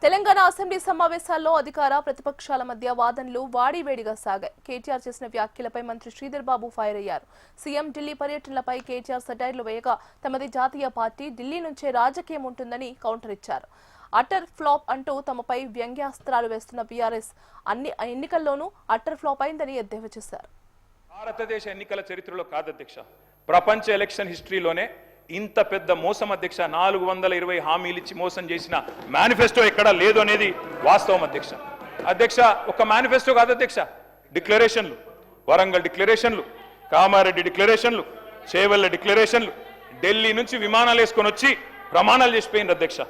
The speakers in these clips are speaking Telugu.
తెలంగాణ అసెంబ్లీ సమావేశాల్లో అధికార ప్రతిపక్షాల మధ్య వాదనలు వాడివేడిగా సాగాయి. కేటీఆర్ చేసిన వ్యాఖ్యలపై మంత్రి శ్రీధర్ బాబు ఫైర్ అయ్యారు. సీఎం ఢిల్లీ పర్యటనలపై కేటీఆర్ సెటైర్లు వేయగా తమది జాతీయ పార్టీ, ఢిల్లీ నుంచే రాజకీయం ఉంటుందని కౌంటర్ ఇచ్చారు. అటర్ ఫ్లాప్ అంటూ తమపై వ్యంగ్యాస్త్రాలు వేస్తున్న బీఆర్ఎస్ అన్ని ఎన్నికల్లోనూ అటర్ ఫ్లాప్ అయిందని ఎద్దేవా చేశారు. భారతదేశ ఎన్నికల చరిత్రలో కాదు అధ్యక్ష, ప్రపంచ ఎలక్షన్ హిస్టరీలోనే ఇంత పెద్ద మోసం అధ్యక్ష. 420 హామీలు ఇచ్చి మోసం చేసిన మేనిఫెస్టో ఎక్కడా లేదు అనేది వాస్తవం అధ్యక్ష. అధ్యక్ష, ఒక మేనిఫెస్టో కాదు అధ్యక్ష, డిక్లరేషన్లు, వరంగల్ డిక్లరేషన్లు, కామారెడ్డి డిక్లరేషన్లు, చేవెళ్ల డిక్లరేషన్లు, ఢిల్లీ నుంచి విమానాలు వేసుకొని వచ్చి ప్రమాణాలు చేసిపోయింది అధ్యక్ష.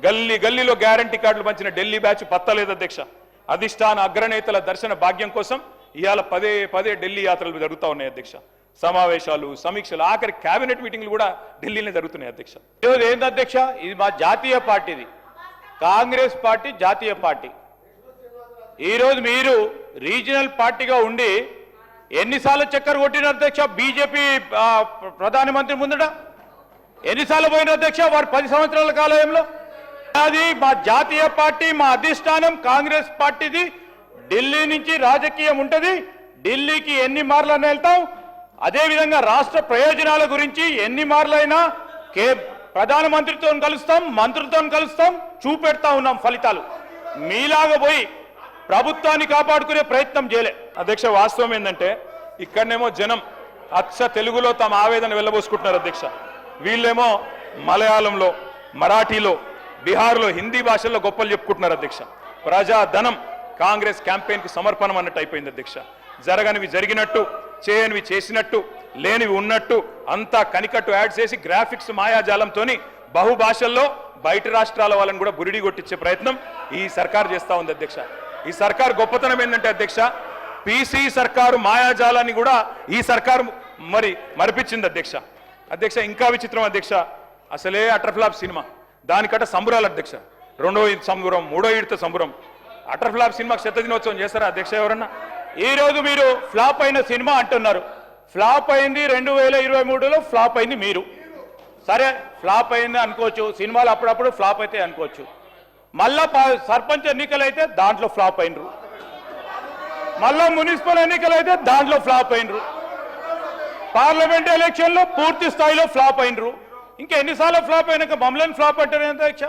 గల్లీ గల్లీలో గ్యారంటీ కార్డులు పంచిన ఢిల్లీ బ్యాచ్ పత్తలేదు అధ్యక్ష. అధిష్టాన అగ్రనేతల దర్శన భాగ్యం కోసం ఇవాళ పదే ఢిల్లీ యాత్రలు జరుగుతూ ఉన్నాయి అధ్యక్ష. సమావేశాలు, సమీక్షలు, ఆఖరి కేబినెట్ మీటింగ్లు కూడా ఢిల్లీనే జరుగుతున్నాయి అధ్యక్ష. ఈరోజు ఏంది అధ్యక్ష, ఇది మా జాతీయ పార్టీది, కాంగ్రెస్ పార్టీ జాతీయ పార్టీ. ఈరోజు మీరు రీజనల్ పార్టీగా ఉండి ఎన్నిసార్లు చక్కర్ కొట్టిన అధ్యక్ష బీజేపీ ప్రధానమంత్రి ముందట? ఎన్నిసార్లు పోయిన అధ్యక్ష వారు 10 సంవత్సరాల కాలంలో? అది మా జాతీయ పార్టీ, మా అధిష్టానం కాంగ్రెస్ పార్టీది. ఢిల్లీ నుంచి రాజకీయం ఉంటుంది, ఢిల్లీకి ఎన్ని మార్లైనా వెళ్తాం. అదేవిధంగా రాష్ట్ర ప్రయోజనాల గురించి ఎన్ని మార్లైనా ప్రధానమంత్రితో కలుస్తాం, మంత్రులతో కలుస్తాం, చూపెడతా ఉన్నాం ఫలితాలు. మీలాగా పోయి ప్రభుత్వాన్ని కాపాడుకునే ప్రయత్నం చేయలే అధ్యక్ష. వాస్తవం ఏంటంటే ఇక్కడనేమో జనం అచ్చ తెలుగులో తమ ఆవేదన వెళ్ళబోసుకుంటున్నారు అధ్యక్ష. వీళ్ళేమో మలయాళంలో, మరాఠీలో, బీహార్లో, హిందీ భాషల్లో గొప్పలు చెప్పుకుంటున్నారు అధ్యక్ష. ప్రజాధనం కాంగ్రెస్ క్యాంపెయిన్కి సమర్పణం అన్నట్టు అయిపోయింది అధ్యక్ష. జరగనివి జరిగినట్టు, చేయనివి చేసినట్టు, లేనివి ఉన్నట్టు అంతా కనికట్టు యాడ్ చేసి గ్రాఫిక్స్ మాయాజాలంతో బహుభాషల్లో బయట రాష్ట్రాల వాళ్ళని కూడా బురిడి కొట్టించే ప్రయత్నం ఈ సర్కారు చేస్తూ ఉంది అధ్యక్ష. ఈ సర్కారు గొప్పతనం ఏంటంటే అధ్యక్ష, పీసీ సర్కారు మాయాజాలాన్ని కూడా ఈ సర్కారు మరిపించింది అధ్యక్ష. అధ్యక్ష, ఇంకా విచిత్రం అధ్యక్ష, అసలే అటర్ఫ్లాప్ సినిమా, దానికట సంబురాలు అధ్యక్ష. 2వ ఈద్ సంబురం, 3వ ఈడ్తో సంబురం. అటర్ఫ్లాప్ సినిమాకి శతదినోత్సవం చేస్తారా అధ్యక్ష ఎవరన్నా? ఈ రోజు మీరు ఫ్లాప్ అయిన సినిమా అంటున్నారు. ఫ్లాప్ అయింది 2023లో, ఫ్లాప్ అయింది మీరు. సరే, ఫ్లాప్ అయింది అనుకోవచ్చు, సినిమాలు అప్పుడప్పుడు ఫ్లాప్ అయితే అనుకోవచ్చు. మళ్ళా సర్పంచ్ ఎన్నికలు అయితే దాంట్లో ఫ్లాప్ అయినరు, మళ్ళా మున్సిపల్ ఎన్నికలు అయితే దాంట్లో ఫ్లాప్ అయినరు, పార్లమెంట్ ఎలక్షన్లో పూర్తి స్థాయిలో ఫ్లాప్ అయినరు. ఇంకా ఎన్నిసార్లు ఫ్లాప్ అయినాక మమ్మల్ని ఫ్లాప్ అంటారు అధ్యక్ష?